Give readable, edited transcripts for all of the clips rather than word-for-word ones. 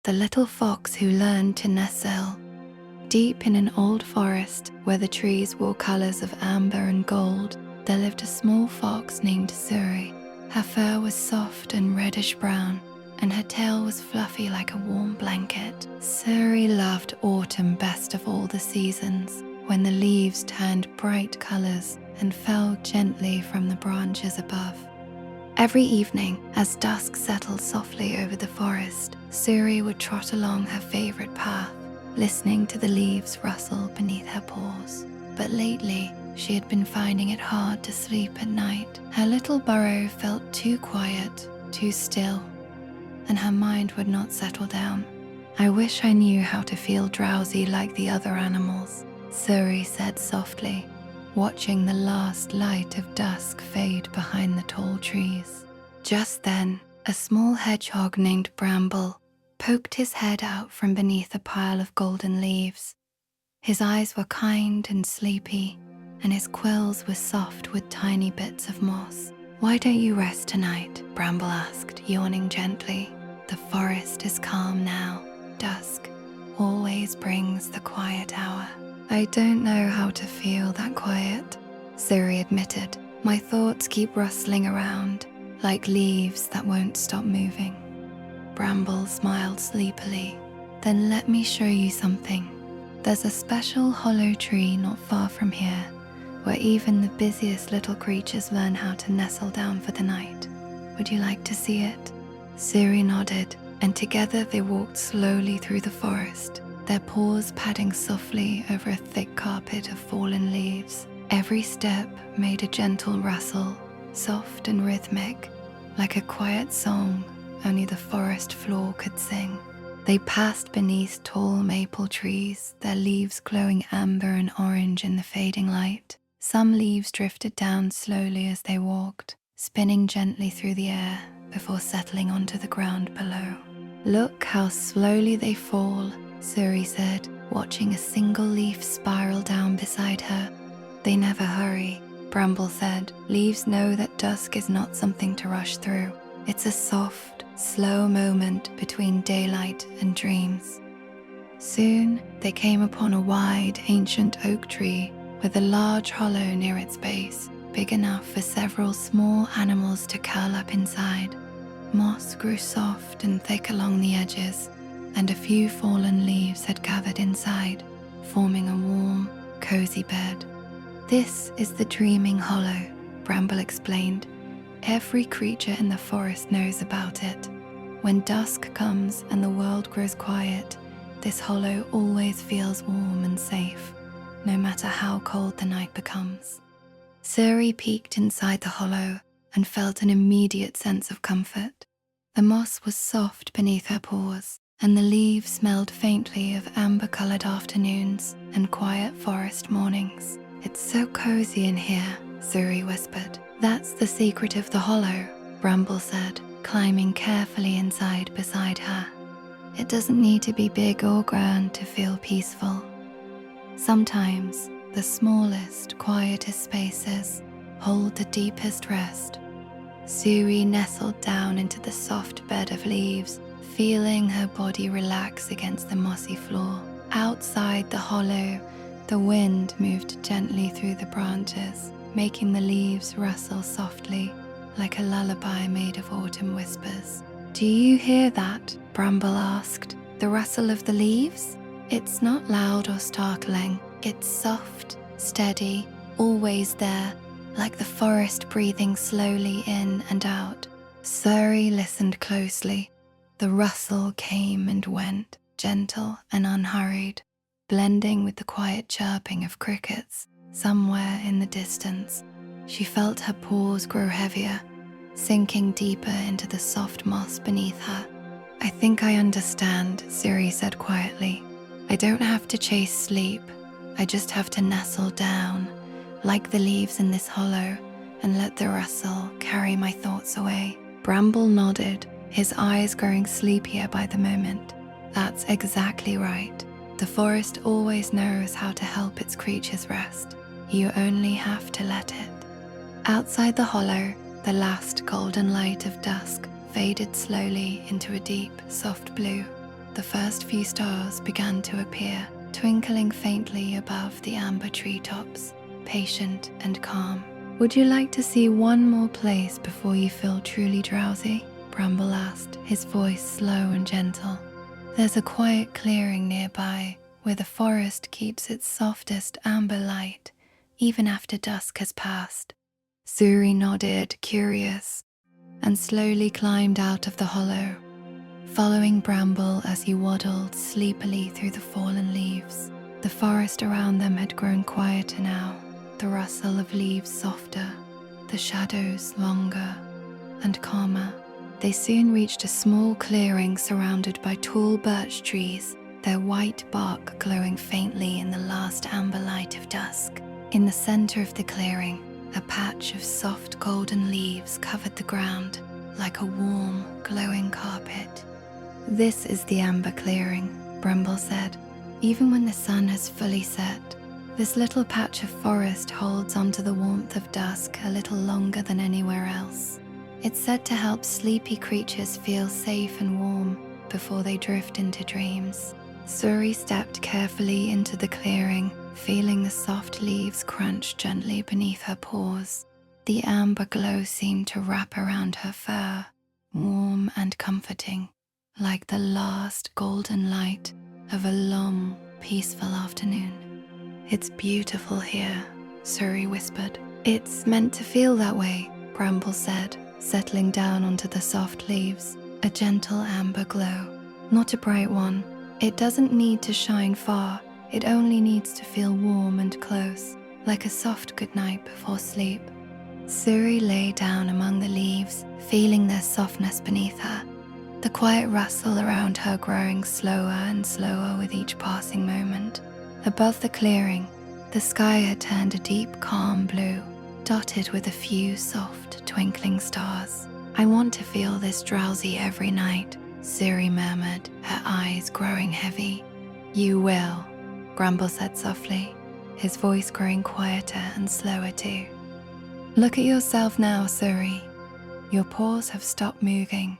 the little fox who learned to nestle. Deep in an old forest where the trees wore colors of amber and gold, there lived a small fox named Suri. Her fur was soft and reddish-brown, and her tail was fluffy like a warm blanket. Suri loved autumn best of all the seasons, when the leaves turned bright colors and fell gently from the branches above. Every evening, as dusk settled softly over the forest, Suri would trot along her favorite path, listening to the leaves rustle beneath her paws. But lately, she had been finding it hard to sleep at night. Her little burrow felt too quiet, too still, and her mind would not settle down. "I wish I knew how to feel drowsy like the other animals," Suri said softly, watching the last light of dusk fade behind the tall trees. Just then, a small hedgehog named Bramble poked his head out from beneath a pile of golden leaves. His eyes were kind and sleepy, and his quills were soft with tiny bits of moss. "Why don't you rest tonight?" Bramble asked, yawning gently. "The forest is calm now. Dusk always brings the quiet hour." "I don't know how to feel that quiet," Suri admitted. "My thoughts keep rustling around, like leaves that won't stop moving." Bramble smiled sleepily. "Then let me show you something. There's a special hollow tree not far from here, where even the busiest little creatures learn how to nestle down for the night. Would you like to see it?" Suri nodded, and together they walked slowly through the forest, their paws padding softly over a thick carpet of fallen leaves. Every step made a gentle rustle, soft and rhythmic, like a quiet song only the forest floor could sing. They passed beneath tall maple trees, their leaves glowing amber and orange in the fading light. Some leaves drifted down slowly as they walked, spinning gently through the air before settling onto the ground below. "Look how slowly they fall," Suri said, watching a single leaf spiral down beside her. "They never hurry," Bramble said. "Leaves know that dusk is not something to rush through. It's a soft, slow moment between daylight and dreams." Soon, they came upon a wide, ancient oak tree with a large hollow near its base, big enough for several small animals to curl up inside. Moss grew soft and thick along the edges, and a few fallen leaves had gathered inside, forming a warm, cozy bed. "This is the dreaming hollow," Bramble explained. "Every creature in the forest knows about it. When dusk comes and the world grows quiet, this hollow always feels warm and safe, no matter how cold the night becomes." Suri peeked inside the hollow and felt an immediate sense of comfort. The moss was soft beneath her paws, and the leaves smelled faintly of amber-colored afternoons and quiet forest mornings. "It's so cozy in here," Suri whispered. "That's the secret of the hollow," Bramble said, climbing carefully inside beside her. "It doesn't need to be big or grand to feel peaceful. Sometimes the smallest, quietest spaces hold the deepest rest." Suri nestled down into the soft bed of leaves, feeling her body relax against the mossy floor. Outside the hollow, the wind moved gently through the branches, making the leaves rustle softly, like a lullaby made of autumn whispers. "Do you hear that?" Bramble asked. "The rustle of the leaves? It's not loud or startling. It's soft, steady, always there, like the forest breathing slowly in and out." Suri listened closely. The rustle came and went, gentle and unhurried, blending with the quiet chirping of crickets somewhere in the distance. She felt her paws grow heavier, sinking deeper into the soft moss beneath her. "I think I understand," Suri said quietly. "I don't have to chase sleep. I just have to nestle down, like the leaves in this hollow, and let the rustle carry my thoughts away." Bramble nodded, his eyes growing sleepier by the moment. "That's exactly right. The forest always knows how to help its creatures rest. You only have to let it." Outside the hollow, the last golden light of dusk faded slowly into a deep, soft blue. the first few stars began to appear, twinkling faintly above the amber treetops, patient and calm. "Would you like to see one more place before you feel truly drowsy?" Bramble asked, his voice slow and gentle. "There's a quiet clearing nearby where the forest keeps its softest amber light, even after dusk has passed." Suri nodded, curious, and slowly climbed out of the hollow, following Bramble as he waddled sleepily through the fallen leaves. The forest around them had grown quieter now, the rustle of leaves softer, the shadows longer and calmer. They soon reached a small clearing surrounded by tall birch trees, their white bark glowing faintly in the last amber light of dusk. In the center of the clearing, a patch of soft golden leaves covered the ground like a warm, glowing carpet. "This is the amber clearing," Bramble said. "Even when the sun has fully set, this little patch of forest holds onto the warmth of dusk a little longer than anywhere else. It's said to help sleepy creatures feel safe and warm before they drift into dreams." Suri stepped carefully into the clearing, feeling the soft leaves crunch gently beneath her paws. The amber glow seemed to wrap around her fur, warm and comforting, like the last golden light of a long, peaceful afternoon. "It's beautiful here," Suri whispered. "It's meant to feel that way," Bramble said, settling down onto the soft leaves. "A gentle amber glow, not a bright one. It doesn't need to shine far, it only needs to feel warm and close, like a soft goodnight before sleep." Suri lay down among the leaves, feeling their softness beneath her, the quiet rustle around her growing slower and slower with each passing moment. Above the clearing, the sky had turned a deep, calm blue, dotted with a few soft, twinkling stars. "I want to feel this drowsy every night," Suri murmured, her eyes growing heavy. "You will," Bramble said softly, his voice growing quieter and slower too. "Look at yourself now, Suri. Your paws have stopped moving.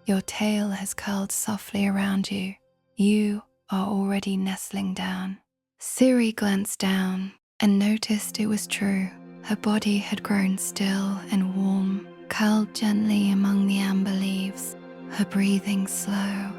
Your tail has curled softly around you. You are already nestling down." Suri glanced down and noticed it was true. Her body had grown still and warm, curled gently among the amber leaves, her breathing slow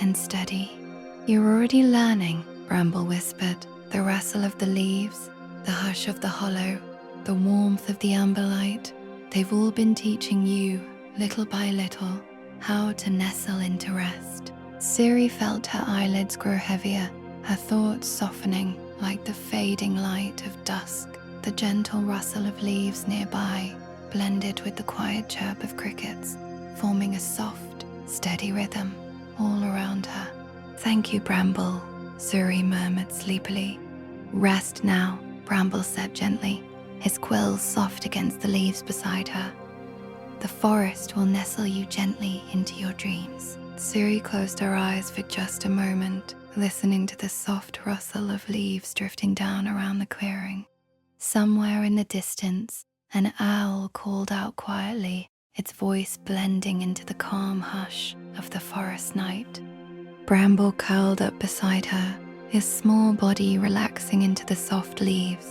and steady. "You're already learning," Bramble whispered. "The rustle of the leaves, the hush of the hollow, the warmth of the amber light, they've all been teaching you, little by little, how to nestle into rest." Suri felt her eyelids grow heavier, her thoughts softening like the fading light of dusk. The gentle rustle of leaves nearby blended with the quiet chirp of crickets, forming a soft, steady rhythm all around her. "Thank you, Bramble," Suri murmured sleepily. "Rest now," Bramble said gently, his quills soft against the leaves beside her. "The forest will nestle you gently into your dreams." Suri closed her eyes for just a moment, listening to the soft rustle of leaves drifting down around the clearing. Somewhere in the distance, an owl called out quietly, its voice blending into the calm hush of the forest night. Bramble curled up beside her, his small body relaxing into the soft leaves,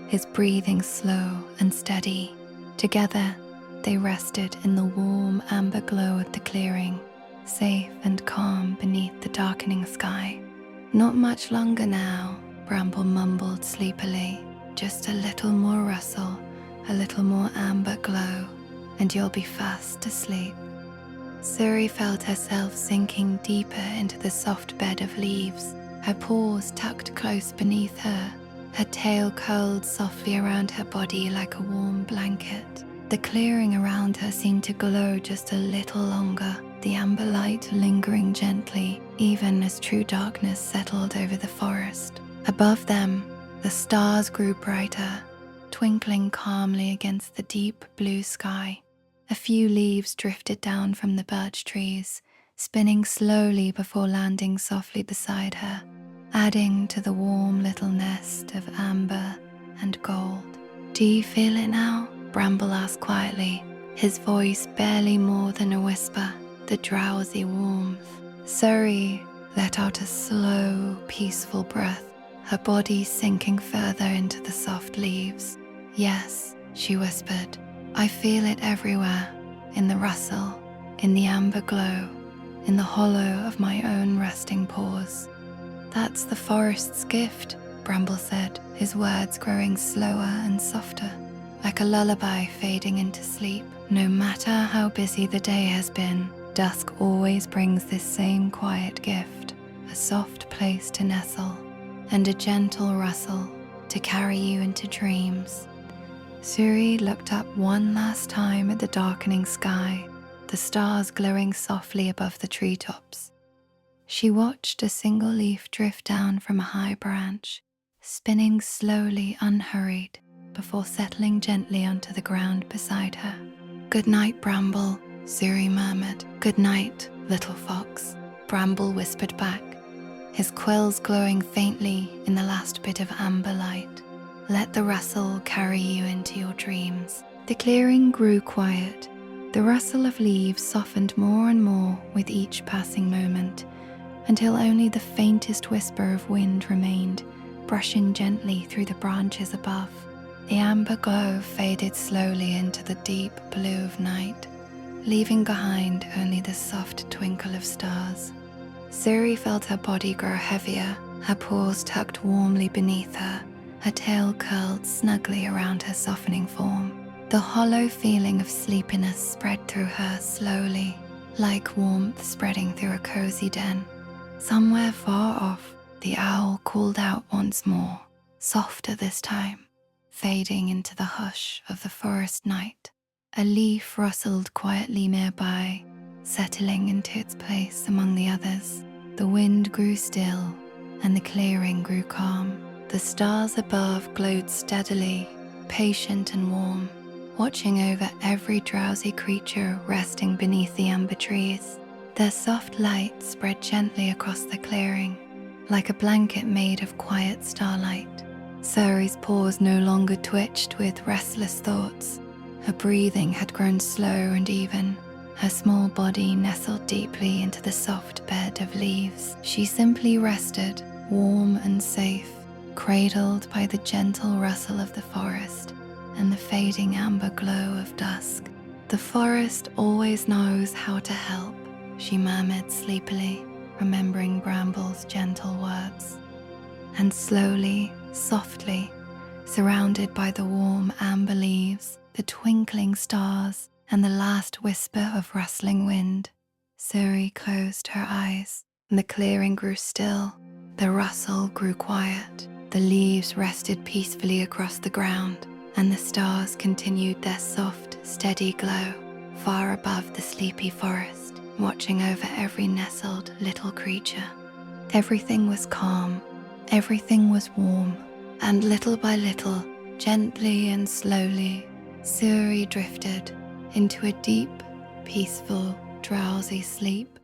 his breathing slow and steady. Together, they rested in the warm amber glow of the clearing, safe and calm beneath the darkening sky. "Not much longer now," Bramble mumbled sleepily. "Just a little more rustle, a little more amber glow, and you'll be fast asleep." Suri felt herself sinking deeper into the soft bed of leaves, her paws tucked close beneath her, her tail curled softly around her body like a warm blanket. The clearing around her seemed to glow just a little longer, the amber light lingering gently, even as true darkness settled over the forest. Above them, the stars grew brighter, twinkling calmly against the deep blue sky. A few leaves drifted down from the birch trees, spinning slowly before landing softly beside her, adding to the warm little nest of amber and gold. "Do you feel it now?" Bramble asked quietly, his voice barely more than a whisper, the drowsy warmth. Suri let out a slow, peaceful breath, her body sinking further into the soft leaves. "Yes," she whispered, "I feel it everywhere, in the rustle, in the amber glow, in the hollow of my own resting paws." "That's the forest's gift," Bramble said, his words growing slower and softer, like a lullaby fading into sleep. "No matter how busy the day has been, dusk always brings this same quiet gift, a soft place to nestle, and a gentle rustle to carry you into dreams." Suri looked up one last time at the darkening sky, the stars glowing softly above the treetops. She watched a single leaf drift down from a high branch, spinning slowly, unhurried, before settling gently onto the ground beside her. "Good night, Bramble," Suri murmured. "Good night, little fox," Bramble whispered back, his quills glowing faintly in the last bit of amber light. "Let the rustle carry you into your dreams." The clearing grew quiet. The rustle of leaves softened more and more with each passing moment, until only the faintest whisper of wind remained, brushing gently through the branches above. The amber glow faded slowly into the deep blue of night, leaving behind only the soft twinkle of stars. Suri felt her body grow heavier, her paws tucked warmly beneath her, her tail curled snugly around her softening form. The hollow feeling of sleepiness spread through her slowly, like warmth spreading through a cozy den. Somewhere far off, the owl called out once more, softer this time, fading into the hush of the forest night. A leaf rustled quietly nearby, settling into its place among the others. The wind grew still, and the clearing grew calm. The stars above glowed steadily, patient and warm, watching over every drowsy creature resting beneath the amber trees. Their soft light spread gently across the clearing, like a blanket made of quiet starlight. Suri's paws no longer twitched with restless thoughts. Her breathing had grown slow and even, her small body nestled deeply into the soft bed of leaves. She simply rested, warm and safe, cradled by the gentle rustle of the forest and the fading amber glow of dusk. "The forest always knows how to help," she murmured sleepily, remembering Bramble's gentle words. And slowly, softly, surrounded by the warm amber leaves, the twinkling stars, and the last whisper of rustling wind, Suri closed her eyes. The clearing grew still, the rustle grew quiet, the leaves rested peacefully across the ground, and the stars continued their soft, steady glow, far above the sleepy forest, watching over every nestled little creature. Everything was calm, everything was warm, and little by little, gently and slowly, Suri drifted into a deep, peaceful, drowsy sleep.